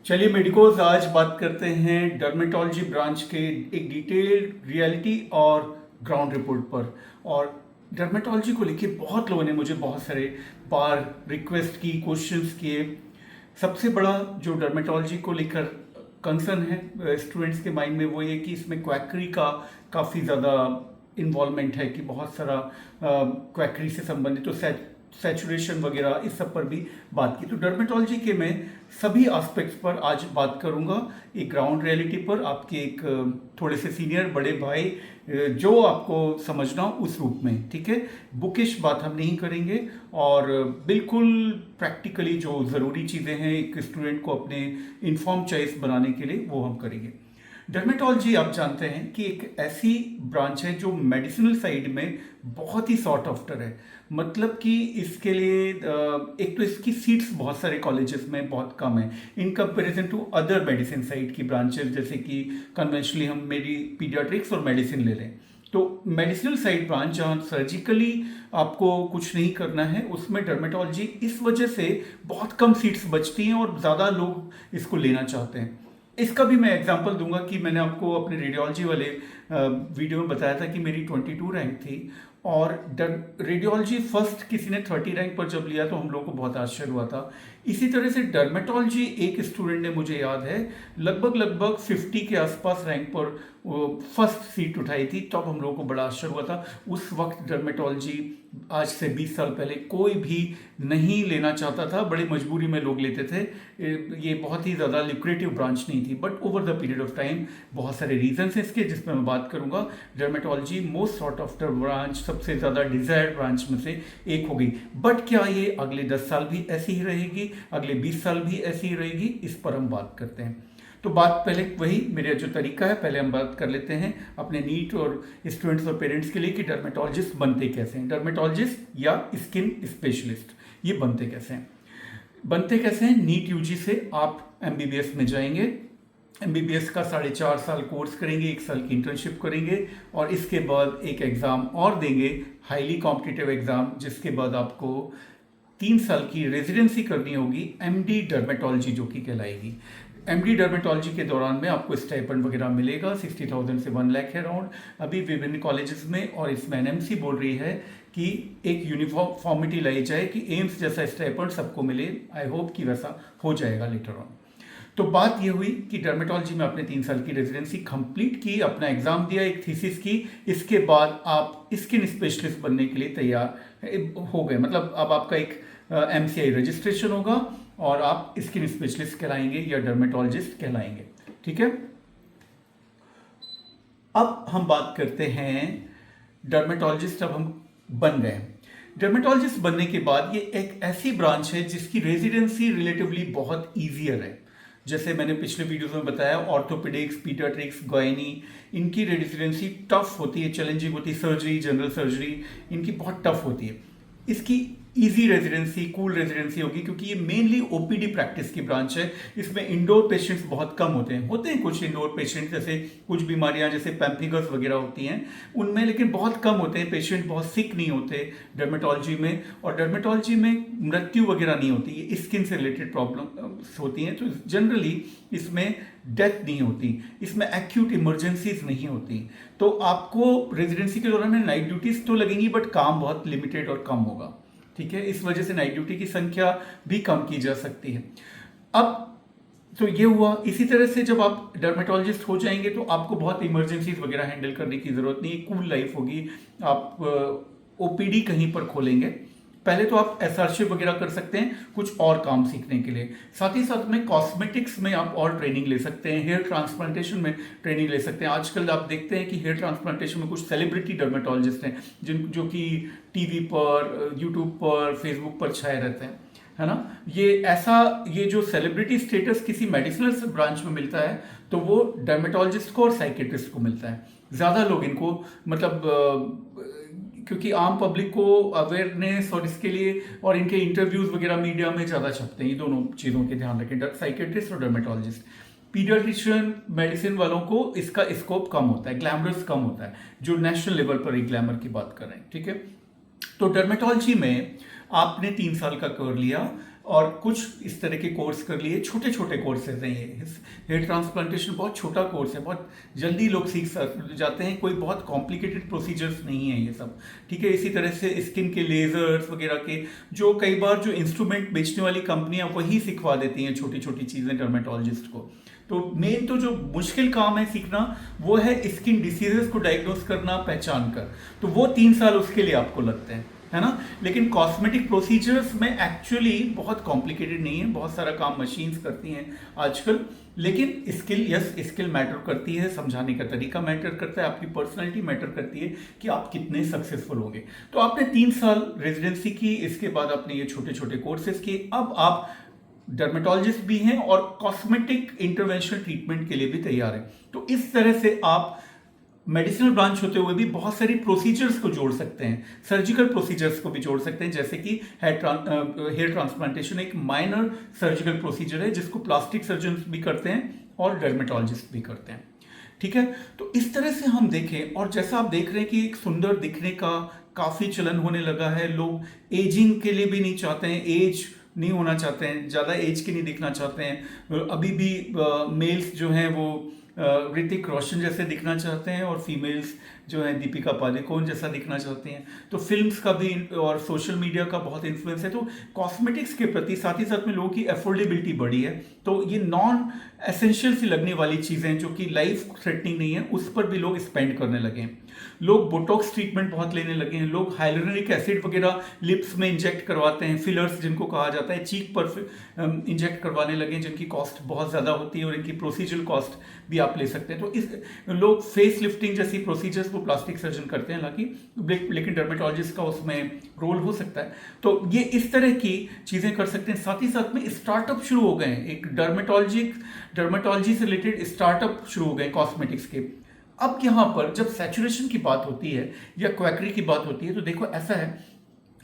चलिए मेडिकोज, आज बात करते हैं डर्मेटोलॉजी ब्रांच के एक डिटेल्ड रियलिटी और ग्राउंड रिपोर्ट पर। और डर्मेटोलॉजी को लेके बहुत लोगों ने मुझे बहुत सारे बार रिक्वेस्ट की, क्वेश्चंस किए। सबसे बड़ा जो डर्मेटोलॉजी को लेकर कंसर्न है स्टूडेंट्स के माइंड में वो ये कि इसमें क्वैकरी का काफ़ी ज़्यादा इन्वॉल्वमेंट है, कि बहुत सारा क्वैकरी से संबंधित तो सैचुरेशन वगैरह इस सब पर भी बात की। तो डर्मेटोलॉजी के मैं सभी एस्पेक्ट्स पर आज बात करूंगा, एक ग्राउंड रियलिटी पर, आपके एक थोड़े से सीनियर बड़े भाई जो आपको समझना हो उस रूप में, ठीक है। बुकिश बात हम नहीं करेंगे और बिल्कुल प्रैक्टिकली जो ज़रूरी चीज़ें हैं एक स्टूडेंट को अपने इन्फॉर्म चॉइस बनाने के लिए वो हम करेंगे। डर्मेटोलॉजी आप जानते हैं कि एक ऐसी ब्रांच है जो मेडिसिनल साइड में बहुत ही सॉर्ट आफ्टर है। मतलब कि इसके लिए एक तो इसकी सीट्स बहुत सारे कॉलेजेस में बहुत कम है in comparison to other medicine side की ब्रांचेस, जैसे कि कन्वेंशनली हम मेरी पीडियाट्रिक्स और मेडिसिन ले लें। तो मेडिसिनल साइड ब्रांच जहाँ सर्जिकली आपको कुछ नहीं करना है, उसमें डर्मेटोलॉजी इस वजह से बहुत कम सीट्स बचती हैं और ज़्यादा लोग इसको लेना चाहते हैं। इसका भी मैं एग्जांपल दूंगा कि मैंने आपको अपने रेडियोलॉजी वाले वीडियो में बताया था कि मेरी 22 रैंक थी और रेडियोलॉजी फर्स्ट किसी ने 30 रैंक पर जब लिया तो हम लोगों को बहुत आश्चर्य हुआ था। इसी तरह से डर्मेटोलॉजी एक स्टूडेंट ने, मुझे याद है, लगभग 50 के आसपास रैंक पर फर्स्ट सीट उठाई थी, तब हम लोगों को बड़ा आश्चर्य हुआ था। उस वक्त डर्मेटोलॉजी आज से 20 साल पहले कोई भी नहीं लेना चाहता था, बड़ी मजबूरी में लोग लेते थे। ये बहुत ही ज़्यादा लिक्रेटिव ब्रांच नहीं थी, but over the period of time बहुत सारे रीजंस हैं इसके, जिसमें मैं बात करूंगा। Dermatology most sort after branch, सबसे ज़्यादा डिजायर्ड ब्रांच में से एक हो गई। बट क्या ये अगले 10 साल भी ऐसी ही रहेगी, अगले 20 साल भी ऐसी ही रहेगी, इस पर हम बात करते हैं। तो बात पहले वही मेरा जो तरीका है, पहले हम बात कर लेते हैं अपने नीट और स्टूडेंट्स और पेरेंट्स के लिए कि डर्मेटोलॉजिस्ट बनते कैसे हैं। डर्मेटोलॉजिस्ट या स्किन स्पेशलिस्ट ये बनते कैसे हैं? नीट यूजी से आप एमबीबीएस में जाएंगे। एमबीबीएस का 4.5 साल कोर्स करेंगे, 1 साल की इंटर्नशिप करेंगे और इसके बाद एक एग्ज़ाम और देंगे, हाईली कॉम्पिटिटिव एग्ज़ाम, जिसके बाद आपको 3 साल की रेजिडेंसी करनी होगी एमडी डर्मेटोलॉजी, जो कि कहलाएगी। एमडी डर्मेटोलॉजी के दौरान में आपको स्टाइपेंड वगैरह मिलेगा 60,000 से 1 लाख अराउंड अभी विभिन्न कॉलेजेस में। और इसमें एनएमसी बोल रही है कि एक यूनिफॉर्मिटी लाई जाए कि एम्स जैसा स्टाइपेंड सबको मिले। आई होप कि वैसा हो जाएगा लेटर ऑन। तो बात ये हुई कि डर्मेटोलॉजी में आपने 3 साल की रेजिडेंसी कंप्लीट की, अपना एग्जाम दिया, एक थीसिस की, इसके बाद आप स्किन स्पेशलिस्ट बनने के लिए तैयार हो गए। मतलब अब आपका एक एमसीआई रजिस्ट्रेशन होगा और आप स्किन स्पेशलिस्ट कहलाएंगे या डर्मेटोलॉजिस्ट कहलाएंगे, ठीक है। अब हम बात करते हैं डर्मेटोलॉजिस्ट, अब हम बन गए। डर्मेटोलॉजिस्ट बनने के बाद ये एक ऐसी ब्रांच है जिसकी रेजिडेंसी रिलेटिवली बहुत ईजियर है। जैसे मैंने पिछले वीडियोस में बताया, ऑर्थोपेडिक्स, पीडियाट्रिक्स, गायनी, इनकी रेजिडेंसी टफ होती है, चैलेंजिंग होती है। सर्जरी, जनरल सर्जरी इनकी बहुत टफ होती है। इसकी इजी रेजिडेंसी, कूल रेजिडेंसी होगी, क्योंकि ये मेनली ओपीडी प्रैक्टिस की ब्रांच है। इसमें इंडोर पेशेंट्स बहुत कम होते हैं कुछ इंडोर पेशेंट्स, जैसे कुछ बीमारियां जैसे पैम्पिगस वगैरह होती हैं उनमें, लेकिन बहुत कम होते हैं पेशेंट, बहुत सिक नहीं होते डर्मेटोलॉजी में। और डर्मेटोलॉजी में मृत्यु वगैरह नहीं होती, ये स्किन से रिलेटेड प्रॉब्लम होती हैं। तो जनरली इसमें डेथ नहीं होती, इसमें एक्यूट इमरजेंसीज नहीं होती। तो आपको रेजिडेंसी के दौरान में नाइट ड्यूटीज तो लगेंगी, बट काम बहुत लिमिटेड और कम होगा, ठीक है। इस वजह से नाइट ड्यूटी की संख्या भी कम की जा सकती है। अब तो ये हुआ। इसी तरह से जब आप डर्मेटोलॉजिस्ट हो जाएंगे तो आपको बहुत इमरजेंसीज वगैरह हैंडल करने की जरूरत नहीं, कूल लाइफ होगी। आप ओपीडी कहीं पर खोलेंगे, पहले तो आप एसआरशिप वगैरह कर सकते हैं कुछ और काम सीखने के लिए। साथ ही साथ में कॉस्मेटिक्स में आप और ट्रेनिंग ले सकते हैं, हेयर ट्रांसप्लांटेशन में ट्रेनिंग ले सकते हैं। आजकल आप देखते हैं कि हेयर ट्रांसप्लांटेशन में कुछ सेलिब्रिटी डर्मेटोलॉजिस्ट हैं जो कि टीवी पर, यूट्यूब पर, फेसबुक पर छाए रहते हैं, है ना। ये जो सेलिब्रिटी स्टेटस किसी मेडिसिनल ब्रांच में मिलता है तो वो डर्मेटोलॉजिस्ट को और साइकेट्रिस्ट को मिलता है। ज़्यादा लोग इनको, मतलब क्योंकि आम पब्लिक को अवेयरनेस और इसके लिए और इनके इंटरव्यूज वगैरह मीडिया में ज़्यादा छपते हैं। ये दोनों चीज़ों के ध्यान रखें, साइकेट्रिस्ट और डर्मेटोलॉजिस्ट। पीडियाट्रिशियन मेडिसिन वालों को इसका स्कोप कम होता है, ग्लैमरस कम होता है, जो नेशनल लेवल पर एक ग्लैमर की बात कर रहे हैं, ठीक है। तो डर्मेटोलॉजी में आपने 3 साल का कर लिया, और कुछ इस तरह के कोर्स कर लिए। छोटे छोटे कोर्सेज हैं ये। हेयर ट्रांसप्लांटेशन बहुत छोटा कोर्स है, बहुत जल्दी लोग सीख जाते हैं, कोई बहुत कॉम्प्लिकेटेड प्रोसीजर्स नहीं है ये सब, ठीक है। इसी तरह से स्किन के लेजर्स वगैरह के जो कई बार जो इंस्ट्रूमेंट बेचने वाली कंपनियां वही सिखवा देती हैं छोटी छोटी चीज़ें डर्मेटोलॉजिस्ट को। तो मेन तो जो मुश्किल काम है सीखना वो है स्किन डिसीजेस को डायग्नोस करना पहचान कर, तो वो 3 साल उसके लिए आपको लगते हैं, है ना। लेकिन कॉस्मेटिक प्रोसीजर्स में एक्चुअली बहुत कॉम्प्लिकेटेड नहीं है, बहुत सारा काम मशीन्स करती हैं आजकल। लेकिन स्किल, यस स्किल मैटर करती है, समझाने का तरीका मैटर करता है, आपकी पर्सनैलिटी मैटर करती है कि आप कितने सक्सेसफुल होंगे। तो आपने 3 साल रेजिडेंसी की, इसके बाद आपने ये छोटे छोटे कोर्सेज किए, अब आप डर्मेटोलॉजिस्ट भी हैं और कॉस्मेटिक इंटरवेंशनल ट्रीटमेंट के लिए भी तैयार हैं। तो इस तरह से आप मेडिसिनल ब्रांच होते हुए भी बहुत सारी प्रोसीजर्स को जोड़ सकते हैं, सर्जिकल प्रोसीजर्स को भी जोड़ सकते हैं, जैसे कि हेयर ट्रांसप्लांटेशन एक माइनर सर्जिकल प्रोसीजर है जिसको प्लास्टिक सर्जन भी करते हैं और डर्मेटोलॉजिस्ट भी करते हैं, ठीक है। तो इस तरह से हम देखें, और जैसा आप देख रहे हैं कि एक सुंदर दिखने का काफ़ी चलन होने लगा है, लोग एजिंग के लिए भी नहीं चाहते हैं, एज नहीं होना चाहते हैं, ज़्यादा एज के नहीं दिखना चाहते हैं। अभी भी मेल्स जो हैं वो ऋतिक रोशन जैसे दिखना चाहते हैं और फीमेल्स जो हैं दीपिका पादुकोण जैसा दिखना चाहते हैं। तो फिल्म्स का भी और सोशल मीडिया का बहुत इन्फ्लुएंस है। तो कॉस्मेटिक्स के प्रति साथ ही साथ में लोगों की एफोर्डेबिलिटी बढ़ी है, तो ये नॉन एसेंशियल सी लगने वाली चीज़ें जो कि लाइफ थ्रेटनिंग नहीं है उस पर भी लोग स्पेंड करने लगे हैं। लोग बोटॉक्स ट्रीटमेंट बहुत लेने लगे हैं, लोग हाइलुरोनिक एसिड वगैरह लिप्स में इंजेक्ट करवाते हैं, फिलर्स जिनको कहा जाता है, चीक पर इंजेक्ट करवाने लगे हैं, जिनकी कॉस्ट बहुत ज़्यादा होती है और इनकी प्रोसीजर कॉस्ट भी आप ले सकते हैं। तो इस लोग फेस लिफ्टिंग जैसी प्रोसीजर्स वो प्लास्टिक सर्जन करते हैं, हालांकि लेकिन डर्मेटोलॉजिस्ट का उसमें रोल हो सकता है। तो ये इस तरह की चीज़ें कर सकते हैं। साथ ही साथ में स्टार्टअप शुरू हो गए हैं, एक डर्मेटोलॉजी से रिलेटेड स्टार्टअप शुरू हो गए कॉस्मेटिक्स के। अब यहाँ पर जब सैचुरेशन की बात होती है या क्वैकरी की बात होती है, तो देखो ऐसा है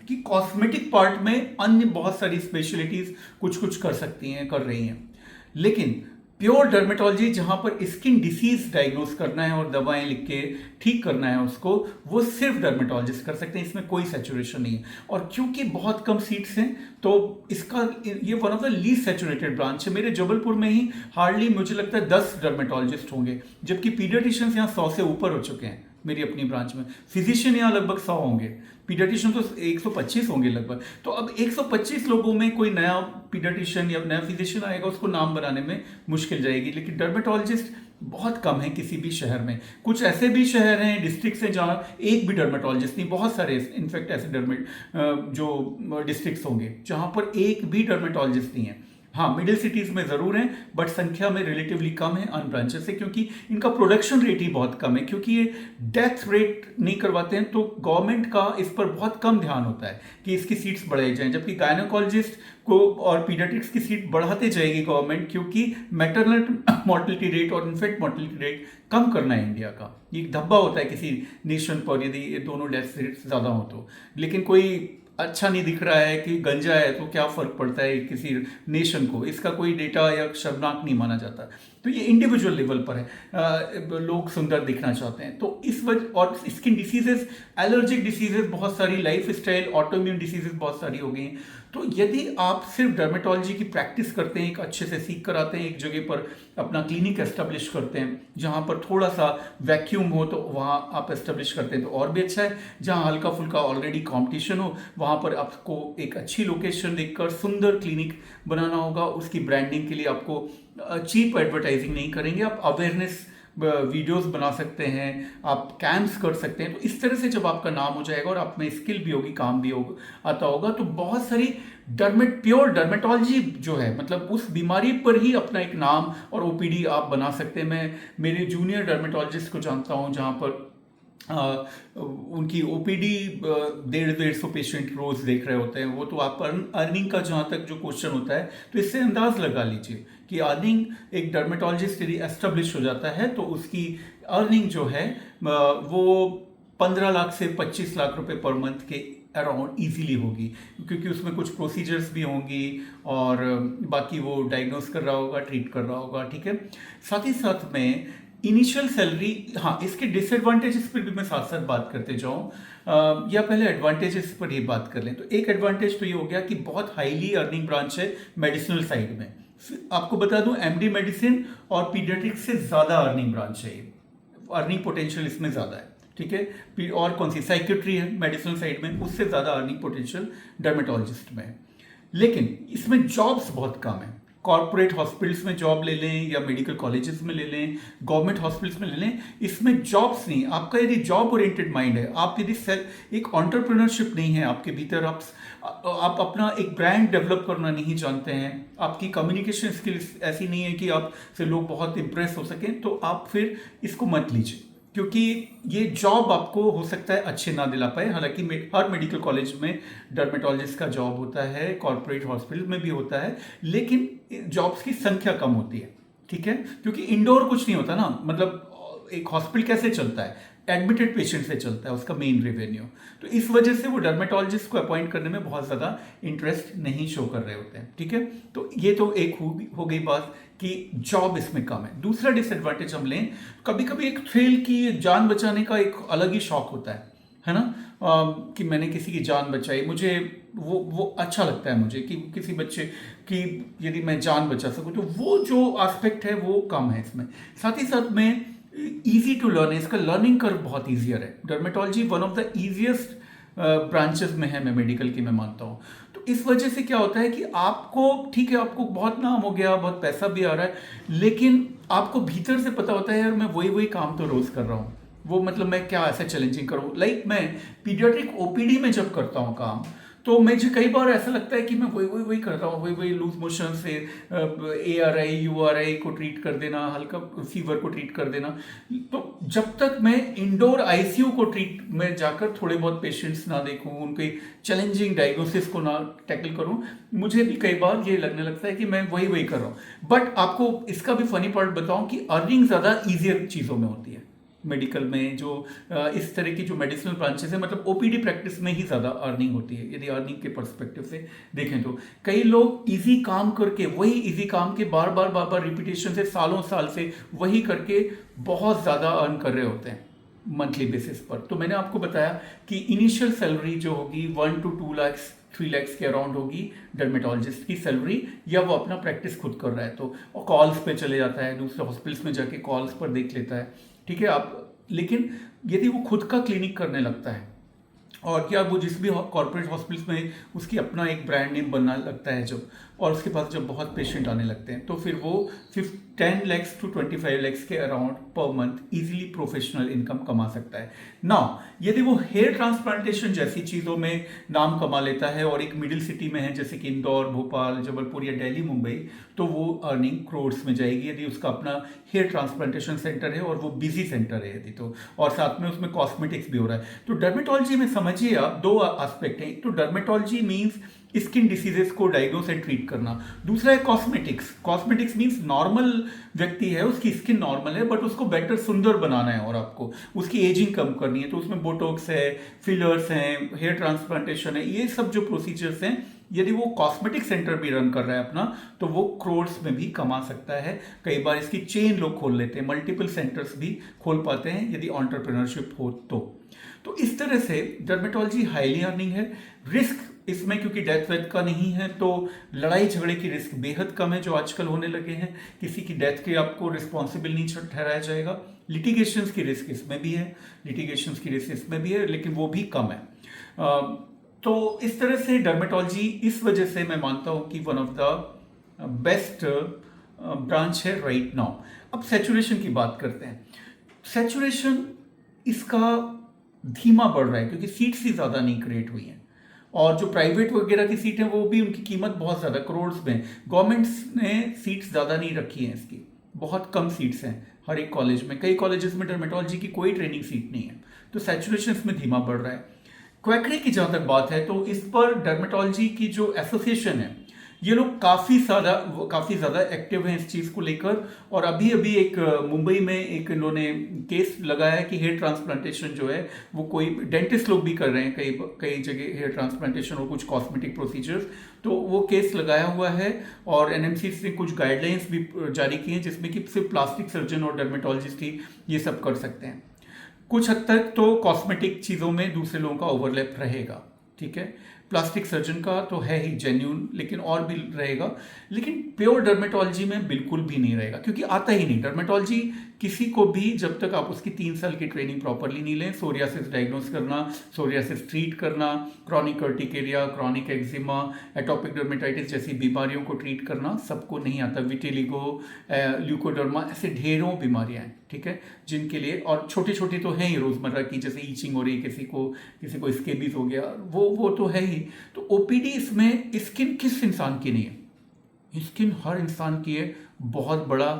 कि कॉस्मेटिक पार्ट में अन्य बहुत सारी स्पेशलिटीज कुछ कुछ कर सकती हैं, कर रही हैं, लेकिन प्योर डर्मेटोलॉजी जहां पर स्किन डिसीज डायग्नोस करना है और दवाएं लिख के ठीक करना है उसको, वो सिर्फ डर्मेटोलॉजिस्ट कर सकते हैं, इसमें कोई सैचुरेशन नहीं है। और क्योंकि बहुत कम सीट्स हैं तो इसका ये one of the least saturated branch है। मेरे जबलपुर में ही हार्डली मुझे लगता है 10 डर्मेटोलॉजिस्ट होंगे, जबकि पीडियाट्रिशियंस यहाँ 100 से ऊपर हो चुके हैं मेरी अपनी ब्रांच में। फिजिशियन यहाँ लगभग 100 होंगे, पीडियाट्रिशियन तो 125 होंगे लगभग। तो अब 125 लोगों में कोई नया पीडियाट्रिशियन या नया फिजिशियन आएगा, उसको नाम बनाने में मुश्किल जाएगी। लेकिन डर्मेटोलॉजिस्ट बहुत कम है किसी भी शहर में। कुछ ऐसे भी शहर हैं, डिस्ट्रिक्ट्स हैं जहाँ एक भी डर्मेटोलॉजिस्ट नहीं, बहुत सारे इनफैक्ट ऐसे जो डिस्ट्रिक्ट्स होंगे जहाँ पर एक भी डर्मेटोलॉजिस्ट नहीं है। हाँ, मिडिल सिटीज में जरूर हैं, बट संख्या में रिलेटिवली कम है अन ब्रांचेस से, क्योंकि इनका प्रोडक्शन रेट ही बहुत कम है, क्योंकि ये डेथ रेट नहीं करवाते हैं। तो गवर्नमेंट का इस पर बहुत कम ध्यान होता है कि इसकी सीट्स बढ़ाई जाएं, जबकि गायनोकोलॉजिस्ट को और पीडियाट्रिक्स की सीट बढ़ाते जाएगी गवर्नमेंट, क्योंकि मैटरनल मोर्टेलिटी रेट और इन्फेंट मोर्टेलिटी रेट कम करना है इंडिया का। ये एक धब्बा होता है किसी नेशन पर यदि ये दोनों डेथ रेट ज़्यादा हो तो। लेकिन कोई अच्छा नहीं दिख रहा है कि गंजा है तो क्या फर्क पड़ता है किसी नेशन को, इसका कोई डेटा या शर्मनाक नहीं माना जाता। तो ये इंडिविजुअल लेवल पर है, लोग सुंदर दिखना चाहते हैं। तो इस वजह, और स्किन डिसीजेस, एलर्जिक डिसीजेस बहुत सारी, लाइफ स्टाइल ऑटोइम्यून डिसीजेस बहुत सारी हो गई हैं। तो यदि आप सिर्फ डर्मेटोलॉजी की प्रैक्टिस करते हैं, एक अच्छे से सीख कर आते हैं, एक जगह पर अपना क्लिनिक एस्टेब्लिश करते हैं जहाँ पर थोड़ा सा वैक्यूम हो तो वहाँ आप एस्टेब्लिश करते हैं तो और भी अच्छा है। जहाँ हल्का फुल्का ऑलरेडी कॉम्पिटिशन हो वहाँ पर आपको एक अच्छी लोकेशन देखकर सुंदर क्लिनिक बनाना होगा। उसकी ब्रांडिंग के लिए आपको चीप एडवर्टाइजिंग नहीं करेंगे, आप अवेयरनेस वीडियोस बना सकते हैं, आप कैंप्स कर सकते हैं। तो इस तरह से जब आपका नाम हो जाएगा और आप में स्किल भी होगी, काम भी होगा, आता होगा, तो बहुत सारी प्योर डर्मेटोलॉजी जो है, मतलब उस बीमारी पर ही अपना एक नाम और ओपीडी आप बना सकते हैं। मैं मेरे जूनियर डर्मेटोलॉजिस्ट को जानता हूँ जहाँ पर उनकी ओपीडी 150 पेशेंट रोज देख रहे होते हैं। वो तो आप अर्निंग का जहाँ तक जो क्वेश्चन होता है, तो इससे अंदाज लगा लीजिए कि अर्निंग एक डर्मेटोलॉजिस्ट यदि एस्टेब्लिश हो जाता है तो उसकी अर्निंग जो है वो 15 लाख से 25 लाख रुपए पर मंथ के अराउंड इजीली होगी, क्योंकि उसमें कुछ प्रोसीजर्स भी होंगी और बाकी वो डायग्नोस कर रहा होगा, ट्रीट कर रहा होगा, ठीक है। साथ ही साथ में इनिशियल सैलरी, हाँ, इसके डिसएडवांटेजेस पर भी मैं साथ साथ बात करते जाऊँ, या पहले एडवांटेजेस पर ही बात कर लें। तो एक एडवांटेज तो ये हो गया कि बहुत हाईली अर्निंग ब्रांच है मेडिसिनल साइड में। आपको बता दूं, एमडी मेडिसिन और पीडियाट्रिक्स से ज़्यादा अर्निंग ब्रांच है ये, अर्निंग पोटेंशियल इसमें ज़्यादा है, ठीक है। और कौन सी साइकेट्री है मेडिसिनल साइड में, उससे ज़्यादा अर्निंग पोटेंशियल डर्मेटोलॉजिस्ट में है। लेकिन इसमें जॉब्स बहुत कम है। कॉर्पोरेट हॉस्पिटल्स में जॉब ले लें या मेडिकल कॉलेजेस में ले लें, गवर्नमेंट हॉस्पिटल्स में ले लें, इसमें जॉब्स नहीं। आपका यदि जॉब ओरिएंटेड माइंड है, आप यदि एक एंटरप्रेन्योरशिप नहीं है आपके भीतर, आप अपना एक ब्रांड डेवलप करना नहीं जानते हैं, आपकी कम्युनिकेशन स्किल्स ऐसी नहीं है कि आप से लोग बहुत इंप्रेस हो सकें, तो आप फिर इसको मत लीजिए, क्योंकि ये जॉब आपको हो सकता है अच्छे ना दिला पाए। हालांकि हर मेडिकल कॉलेज में डर्मेटोलॉजिस्ट का जॉब होता है, कॉर्पोरेट हॉस्पिटल में भी होता है, लेकिन जॉब्स की संख्या कम होती है, ठीक है। क्योंकि इंडोर कुछ नहीं होता ना, मतलब एक हॉस्पिटल कैसे चलता है, एडमिटेड पेशेंट से चलता है उसका मेन रेवेन्यू। तो इस वजह से वो डर्मेटोलॉजिस्ट को अपॉइंट करने में बहुत ज़्यादा इंटरेस्ट नहीं शो कर रहे होते हैं, ठीक है। तो ये तो एक हो गई बात कि जॉब इसमें कम है। दूसरा डिसएडवांटेज हम लें, कभी कभी एक थ्रिल की जान बचाने का एक अलग ही शौक होता है ना, कि मैंने किसी की जान बचाई, मुझे वो अच्छा लगता है मुझे कि किसी बच्चे की यदि मैं जान बचा सकूं, तो वो जो एस्पेक्ट है वो कम है इसमें। साथ ही साथ में ईजी टू लर्न है, इसका लर्निंग कर्व बहुत ईजियर है। Dermatology one of the easiest branches में है, मैं मेडिकल की मैं मानता हूँ। तो इस वजह से क्या होता है कि आपको, ठीक है, आपको बहुत नाम हो गया, बहुत पैसा भी आ रहा है, लेकिन आपको भीतर से पता होता है यार मैं वही काम तो रोज कर रहा हूँ, वो मतलब मैं क्या ऐसा चैलेंजिंग करूँ। लाइक मैं पीडियाट्रिक ओपीडी में जब करता हूँ काम, तो मुझे कई बार ऐसा लगता है कि मैं वही कर रहा हूँ, वही लूज मोशन से ARI URI को ट्रीट कर देना, हल्का फीवर को ट्रीट कर देना। तो जब तक मैं इंडोर ICU को ट्रीट में जाकर थोड़े बहुत पेशेंट्स ना देखूँ, उनके चैलेंजिंग डायग्नोसिस को ना टैकल करूँ, मुझे भी कई बार ये लगने लगता है कि मैं वही कर रहा हूँ। बट आपको इसका भी फनी पार्ट बताऊँ कि अर्निंग ज़्यादा ईजियर चीज़ों में होती है मेडिकल में। जो इस तरह की जो मेडिसिनल ब्रांचेस है, मतलब ओपीडी प्रैक्टिस में ही ज़्यादा अर्निंग होती है यदि अर्निंग के पर्सपेक्टिव से देखें तो। कई लोग इजी काम करके, वही इजी काम के बार बार रिपीटेशन से, सालों साल से वही करके बहुत ज़्यादा अर्न कर रहे होते हैं मंथली बेसिस पर। तो मैंने आपको बताया कि इनिशियल सैलरी जो होगी 1 to 2 लाख 3 लाख के अराउंड होगी डर्मेटोलॉजिस्ट की सैलरी, या वो अपना प्रैक्टिस खुद कर रहा है तो कॉल्स पे चले जाता है, दूसरे हॉस्पिटल्स में जाके कॉल्स पर देख लेता है, ठीक है आप। लेकिन यदि वो खुद का क्लिनिक करने लगता है, और क्या वो जिस भी कॉर्पोरेट हॉस्पिटल्स में उसकी अपना एक ब्रांड नेम बनना लगता है जब, और उसके पास जब बहुत पेशेंट आने लगते हैं, तो फिर वो 10 lakhs to 25 lakhs के around per month easily professional income कमा सकता है ना। यदि वो हेयर ट्रांसप्लांटेशन जैसी चीज़ों में नाम कमा लेता है और एक मिडिल सिटी में है जैसे कि इंदौर, भोपाल, जबलपुर या दिल्ली, मुंबई, तो वो अर्निंग करोड्स में जाएगी यदि उसका अपना हेयर ट्रांसप्लांटेशन सेंटर है और वो बिजी सेंटर है यदि तो, और साथ में उसमें कॉस्मेटिक्स भी हो रहा है। तो डर्मेटोलॉजी में समझिए आप दो एस्पेक्ट हैं। तो डर्मेटोलॉजी मीन्स स्किन डिसीजेस को डायग्नोस एंड ट्रीट करना। दूसरा है कॉस्मेटिक्स। कॉस्मेटिक्स मीन्स नॉर्मल व्यक्ति है, उसकी स्किन नॉर्मल है, बट उसको बेटर, सुंदर बनाना है और आपको उसकी एजिंग कम करनी है, तो उसमें बोटॉक्स है, फिलर्स हैं, हेयर ट्रांसप्लांटेशन है, ये सब जो प्रोसीजर्स हैं, यदि वो कॉस्मेटिक सेंटर भी रन कर रहा है अपना, तो वो करोड्स में भी कमा सकता है। कई बार इसकी चेन लोग खोल लेते हैं, मल्टीपल सेंटर्स भी खोल पाते हैं यदि एंटरप्रेन्योरशिप हो तो इस तरह से डर्मेटोलॉजी हाईली अर्निंग है। रिस्क इसमें क्योंकि डेथ वेथ का नहीं है, तो लड़ाई झगड़े की रिस्क बेहद कम है जो आजकल होने लगे हैं। किसी की डेथ के आपको रिस्पॉन्सिबल नहीं ठहराया जाएगा। लिटिगेशंस की रिस्क इसमें भी है, लेकिन वो भी कम है। तो इस तरह से डर्मेटोलॉजी इस वजह से मैं मानता हूं कि one of the best branch है राइट नाउ। अब सैचुरेशन की बात करते हैं। सैचुरेशन इसका धीमा बढ़ रहा है क्योंकि सीट्स ही ज़्यादा नहीं क्रिएट हुई हैं, और जो प्राइवेट वगैरह की सीट है वो भी उनकी कीमत बहुत ज़्यादा करोड्स में। गवर्नमेंट्स ने सीट्स ज़्यादा नहीं रखी हैं, इसकी बहुत कम सीट्स हैं हर एक कॉलेज में। कई कॉलेजेस में डर्मेटोलॉजी की कोई ट्रेनिंग सीट नहीं है, तो सैचुरेशन इसमें धीमा बढ़ रहा है। क्वैकरी की जहाँ तक बात है, तो इस पर डर्मेटोलॉजी की जो एसोसिएशन है ये लोग काफ़ी ज़्यादा एक्टिव हैं इस चीज़ को लेकर। और अभी अभी एक मुंबई में एक इन्होंने केस लगाया है कि हेयर ट्रांसप्लांटेशन जो है वो कोई डेंटिस्ट लोग भी कर रहे हैं, कई कई जगह हेयर ट्रांसप्लांटेशन और कुछ कॉस्मेटिक प्रोसीजर्स, तो वो केस लगाया हुआ है। और एनएमसी ने कुछ गाइडलाइंस भी जारी की हैं जिसमें कि सिर्फ प्लास्टिक सर्जन और डर्मेटोलॉजिस्ट ही ये सब कर सकते हैं। कुछ हद तक तो कॉस्मेटिक चीज़ों में दूसरे लोगों का ओवरलैप रहेगा, ठीक है। प्लास्टिक सर्जन का तो है ही जेन्यून, लेकिन और भी रहेगा। लेकिन प्योर डर्मेटोलॉजी में बिल्कुल भी नहीं रहेगा, क्योंकि आता ही नहीं। डर्मेटोलॉजी किसी को भी, जब तक आप उसकी 3 साल की ट्रेनिंग प्रॉपरली नहीं लें, सोरियासिस डायग्नोस करना, सोरियासिस ट्रीट करना, chronic urticaria, chronic eczema, atopic dermatitis जैसी बीमारियों को ट्रीट करना सबको नहीं आता। विटिलिगो, ल्यूकोडर्मा, ऐसे ढेरों बीमारियां हैं, ठीक है, जिनके लिए, और छोटी छोटी तो हैं ही रोजमर्रा की, जैसे ईचिंग हो रही है किसी को स्केबीज हो गया, वो तो है ही। तो ओपीडी इसमें स्किन किस इंसान की नहीं है? स्किन हर इंसान की है, बहुत बड़ा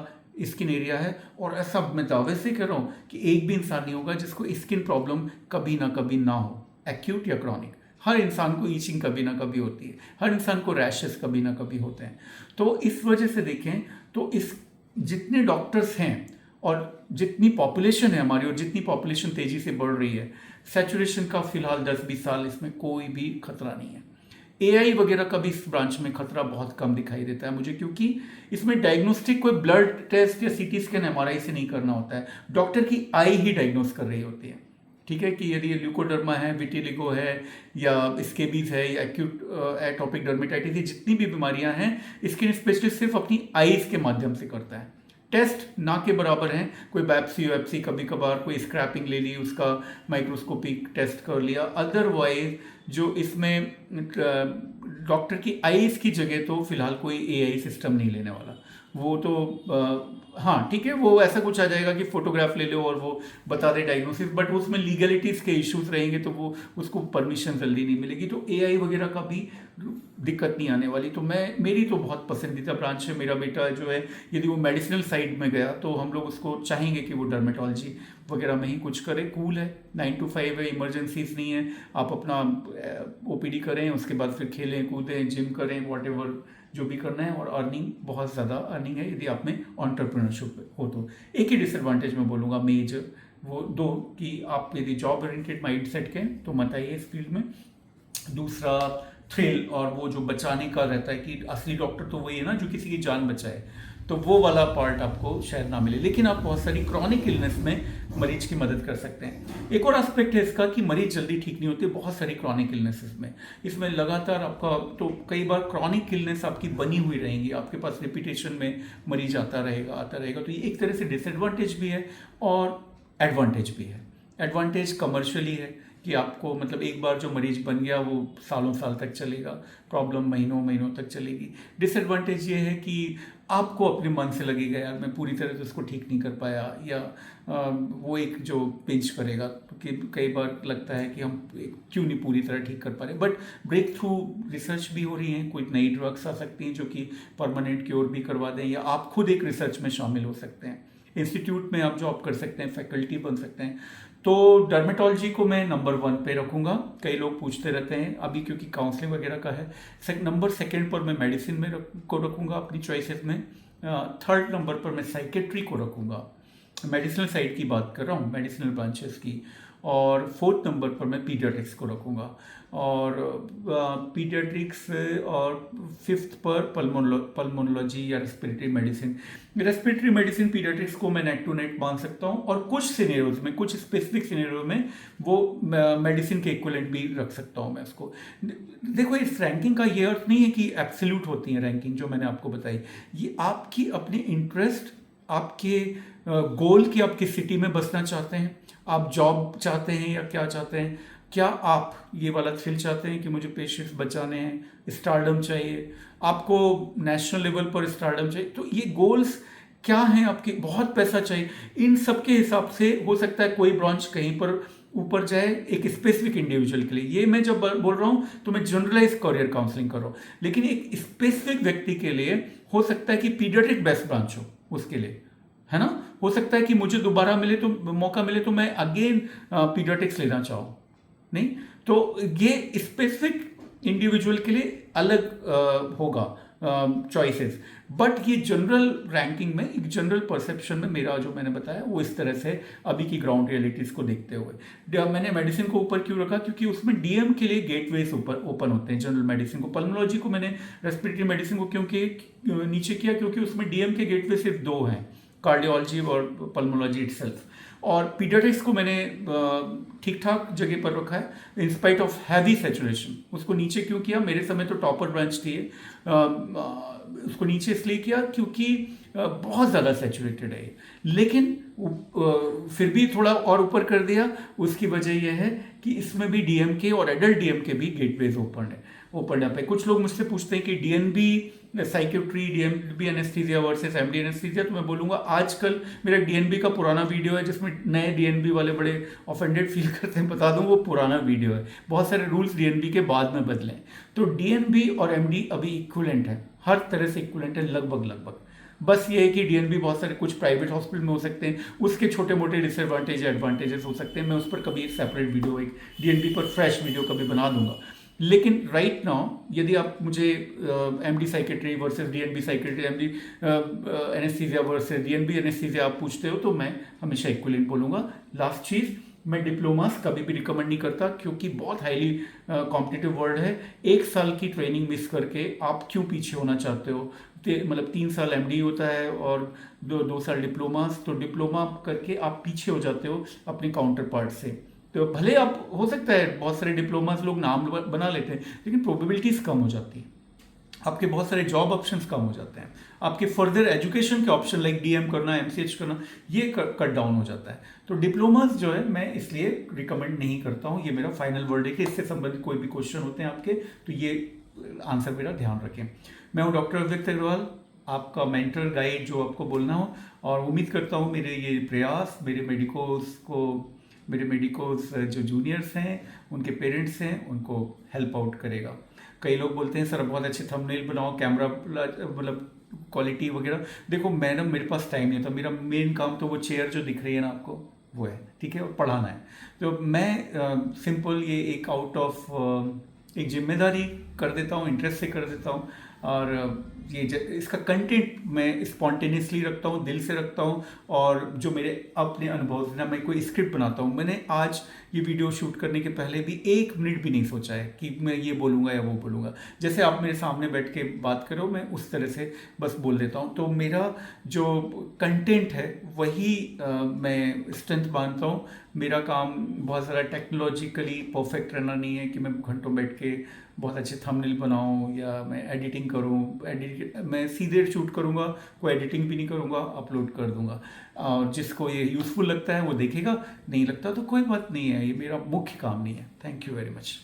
स्किन एरिया है। और ऐसा मैं दावे से कह रहा हूँ कि एक भी इंसान नहीं होगा जिसको स्किन प्रॉब्लम कभी ना हो, एक्यूट या क्रॉनिक। हर इंसान को ईचिंग कभी ना कभी होती है, हर इंसान को रैशेस कभी ना कभी होते हैं। तो इस वजह से देखें तो इस जितने डॉक्टर्स हैं और जितनी पॉपुलेशन है हमारी, और जितनी पॉपुलेशन तेजी से बढ़ रही है, सैचुरेशन का फिलहाल 10-20 साल इसमें कोई भी खतरा नहीं है। एआई वगैरह का भी इस ब्रांच में खतरा बहुत कम दिखाई देता है मुझे, क्योंकि इसमें डायग्नोस्टिक कोई ब्लड टेस्ट या सीटी स्कैन एमआरआई से नहीं करना होता है। डॉक्टर की आई ही डायग्नोस कर रही होती है, ठीक है, कि यदि ल्यूकोडर्मा है, विटिलिगो है, या स्केबीज है, या एक्यूट एटोपिक डर्मेटाइटिस, ये जितनी भी बीमारियां हैं, स्किन स्पेशलिस्ट सिर्फ अपनी आईज के माध्यम से करता है। टेस्ट ना के बराबर हैं। कोई बायोप्सी वेप्सी कभी कभार, कोई स्क्रैपिंग ले ली, उसका माइक्रोस्कोपिक टेस्ट कर लिया, अदरवाइज जो इसमें डॉक्टर की आईज की जगह तो फिलहाल कोई एआई सिस्टम नहीं लेने वाला। वो तो हाँ ठीक है, वो ऐसा कुछ आ जाएगा कि फोटोग्राफ ले लो और वो बता दे डायग्नोसिस, बट उसमें लीगलिटीज़ के इश्यूज रहेंगे, तो वो उसको परमिशन जल्दी नहीं मिलेगी। तो एआई वगैरह का भी दिक्कत नहीं आने वाली। तो मेरी तो बहुत पसंदीदा ब्रांच है। मेरा बेटा जो है, यदि वो मेडिसिनल साइड में गया तो हम लोग उसको चाहेंगे कि वो डर्मेटोलॉजी वगैरह में ही कुछ करे। कूल है, 9 to 5 है, इमरजेंसीज नहीं है, आप अपना ओपीडी करें, उसके बाद फिर खेलें कूदें, जिम करें, वॉट जो भी करना है। और अर्निंग, बहुत ज़्यादा अर्निंग है यदि आप में एंटरप्रेन्योरशिप हो तो। एक ही डिसएडवांटेज मैं बोलूँगा मेजर, वो दो, कि आप यदि जॉब ओरिएंटेड माइंड सेट के तो मत आइए इस फील्ड में। दूसरा, थ्रिल, और वो जो बचाने का रहता है कि असली डॉक्टर तो वही है ना जो किसी की जान बचाए, तो वो वाला पार्ट आपको शायद ना मिले। लेकिन आप बहुत सारी क्रॉनिक इलनेस में मरीज की मदद कर सकते हैं। एक और एस्पेक्ट है इसका कि मरीज जल्दी ठीक नहीं होते बहुत सारी क्रॉनिक इलनेसेस में। इसमें लगातार आपका, तो कई बार क्रॉनिक इलनेस आपकी बनी हुई रहेंगी, आपके पास रिपीटेशन में मरीज आता रहेगा। तो ये एक तरह से डिसएडवांटेज भी है और एडवांटेज भी है। एडवांटेज कमर्शियली है कि आपको, मतलब एक बार जो मरीज बन गया वो सालों साल तक चलेगा, प्रॉब्लम महीनों तक चलेगी। डिसएडवांटेज ये है कि आपको अपने मन से लगेगा यार मैं पूरी तरह से उसको ठीक नहीं कर पाया, या वो एक जो पिंच करेगा, क्योंकि कई बार लगता है कि हम क्यों नहीं पूरी तरह ठीक कर पा रहे। बट ब्रेक थ्रू रिसर्च भी हो रही है, कोई नई ड्रग्स आ सकती हैं जो कि परमानेंट क्योर भी करवा दें, या आप खुद एक रिसर्च में शामिल हो सकते हैं। इंस्टीट्यूट में आप जॉब कर सकते हैं, फैकल्टी बन सकते हैं। तो डर्मेटोलॉजी को मैं नंबर 1 पे रखूंगा। कई लोग पूछते रहते हैं अभी, क्योंकि काउंसलिंग वगैरह का है। नंबर 2 पर मैं मेडिसिन में को रखूंगा अपनी चॉइसेस में। 3rd नंबर पर मैं साइकेट्री को रखूंगा, मेडिसिनल साइड की बात कर रहा हूँ, मेडिसिनल ब्रांचेस की। और 4th नंबर पर मैं पीडियाट्रिक्स को रखूंगा, और पीडियाट्रिक्स, और 5th पर पल्मोनोलॉजी या respiratory medicine. Respiratory medicine paediatrics को मैं नेट टू नेट मान सकता हूँ, और कुछ सिनेरियोज में, कुछ स्पेसिफिक सिनेरियो में वो मेडिसिन के इक्विवेलेंट भी रख सकता हूँ मैं उसको। देखो, इस रैंकिंग का ये अर्थ नहीं है कि एब्सोल्यूट होती है रैंकिंग जो मैंने आपको बताई। ये आपकी अपने इंटरेस्ट, आपके गोल कि आप किस सिटी में बसना चाहते हैं, आप जॉब चाहते हैं या क्या चाहते हैं, क्या आप ये वाला थ्रिल चाहते हैं कि मुझे पेशेंट्स बचाने हैं, स्टारडम चाहिए, आपको नेशनल लेवल पर स्टारडम चाहिए, तो ये गोल्स क्या हैं आपके, बहुत पैसा चाहिए, इन सब के हिसाब से हो सकता है कोई ब्रांच कहीं पर ऊपर जाए एक स्पेसिफिक इंडिविजुअल के लिए। ये मैं जब बोल रहा हूँ तो मैं जनरलाइज करियर काउंसलिंग कर रहा हूँ, लेकिन एक स्पेसिफिक व्यक्ति के लिए हो सकता है कि पीडियाट्रिक बेस्ट ब्रांच हो उसके लिए, है ना। हो सकता है कि मुझे दोबारा मिले तो मौका मिले तो मैं अगेन पीडियाट्रिक्स लेना चाहूँ, नहीं। तो ये स्पेसिफिक इंडिविजुअल के लिए अलग होगा चॉइसेस। बट ये जनरल रैंकिंग में, एक जनरल परसेप्शन में मेरा जो मैंने बताया वो इस तरह से अभी की ग्राउंड रियलिटीज़ को देखते हुए मैंने मेडिसिन को ऊपर क्यों रखा, क्योंकि उसमें डीएम के लिए गेटवेज ऊपर ओपन होते हैं। जनरल मेडिसिन को, पल्मोलॉजी को मैंने, रेस्पिरेटरी मेडिसिन को क्योंकि नीचे किया क्योंकि उसमें डीएम के गेटवे सिर्फ दो हैं, कार्डियोलॉजी और पल्मोलॉजी इटसेल्फ। और पीडियाट्रिक्स को मैंने ठीक ठाक जगह पर रखा है in spite of heavy saturation. उसको नीचे क्यों किया, मेरे समय तो टॉपर ब्रांच थी, उसको नीचे इसलिए किया क्योंकि बहुत ज़्यादा सैचुरेटेड है। लेकिन फिर भी थोड़ा और ऊपर कर दिया, उसकी वजह यह है कि इसमें भी डीएमके और एडल्ट डीएमके भी गेटवेज ओपन अप है। कुछ लोग मुझसे पूछते हैं कि DNB psychiatry, DNB anaesthesia versus MD anaesthesia, तो मैं बोलूँगा आजकल मेरा डीएनबी का पुराना वीडियो है जिसमें नए डीएनबी वाले बड़े ऑफेंडेड फील करते हैं, बता दूं वो पुराना वीडियो है। बहुत सारे रूल्स डीएनबी के बाद में बदले हैं। तो डीएनबी और एमडी अभी इक्विवेलेंट है, हर तरह से इक्विवेलेंट है लगभग। बस ये है कि डीएनबी बहुत सारे कुछ प्राइवेट हॉस्पिटल में हो सकते हैं, उसके छोटे मोटे डिसएडवांटेज एडवांटेजेस हो सकते हैं। मैं उस पर कभी एक सेपरेट वीडियो, एक डीएनबी पर फ्रेश वीडियो कभी बना दूंगा। लेकिन राइट नाउ यदि आप मुझे MD psychiatry versus DNB psychiatry, MD anaesthesia versus DNB anaesthesia आप पूछते हो तो मैं हमेशा इक्विवेलेंट बोलूँगा। लास्ट चीज़, मैं डिप्लोमास कभी भी रिकमेंड नहीं करता क्योंकि बहुत हाईली कॉम्पिटिटिव वर्ल्ड है। 1 साल की ट्रेनिंग मिस करके आप क्यों पीछे होना चाहते हो? मतलब 3 साल एमडी होता है और 2 साल डिप्लोमास, तो डिप्लोमा करके आप पीछे हो जाते हो अपने काउंटर पार्ट से। तो भले आप, हो सकता है बहुत सारे डिप्लोमास लोग नाम बना लेते हैं, लेकिन प्रोबेबिलिटीज़ कम हो जाती है, आपके बहुत सारे जॉब ऑप्शंस कम हो जाते हैं, आपके फर्दर एजुकेशन के ऑप्शन लाइक डीएम करना, एमसीएच करना, ये कट डाउन हो जाता है। तो डिप्लोमास जो है मैं इसलिए रिकमेंड नहीं करता हूँ। ये मेरा फाइनल वर्ड है कि इससे संबंधित कोई भी क्वेश्चन होते हैं आपके तो ये आंसर मेरा ध्यान रखें। मैं हूँ डॉक्टर अव्यक्त अग्रवाल, आपका मेंटर गाइड जो आपको बोलना हो, और उम्मीद करता हूँ मेरे ये प्रयास मेरे मेडिकोस जो जूनियर्स हैं, उनके पेरेंट्स हैं, उनको हेल्प आउट करेगा। कई लोग बोलते हैं सर बहुत अच्छे थंबनेल बनाओ, कैमरा मतलब क्वालिटी वगैरह। देखो मैडम, मेरे पास टाइम नहीं था, मेरा मेन काम तो वो चेयर जो दिख रही है ना आपको वो है, ठीक है, और पढ़ाना है। तो मैं सिंपल ये एक आउट ऑफ एक जिम्मेदारी कर देता हूँ, इंटरेस्ट से कर देता हूँ। और इसका कंटेंट मैं स्पॉन्टेनियसली रखता हूँ, दिल से रखता हूँ, और जो मेरे अपने अनुभव से ना मैं कोई स्क्रिप्ट बनाता हूँ। मैंने आज ये वीडियो शूट करने के पहले भी 1 मिनट भी नहीं सोचा है कि मैं ये बोलूँगा या वो बोलूँगा। जैसे आप मेरे सामने बैठ के बात करो, मैं उस तरह से बस बोल देता हूँ। तो मेरा जो कंटेंट है वही मैं स्ट्रेंथ मानता हूँ। मेरा काम बहुत सारा टेक्नोलॉजिकली परफेक्ट रहना नहीं है कि मैं घंटों बैठ के बहुत अच्छे थंबनेल बनाऊं या मैं एडिटिंग करूं। मैं सीधे शूट करूंगा, कोई एडिटिंग भी नहीं करूंगा, अपलोड कर दूंगा। और जिसको ये यूज़फुल लगता है वो देखेगा, नहीं लगता तो कोई बात नहीं है, ये मेरा मुख्य काम नहीं है। Thank you very much.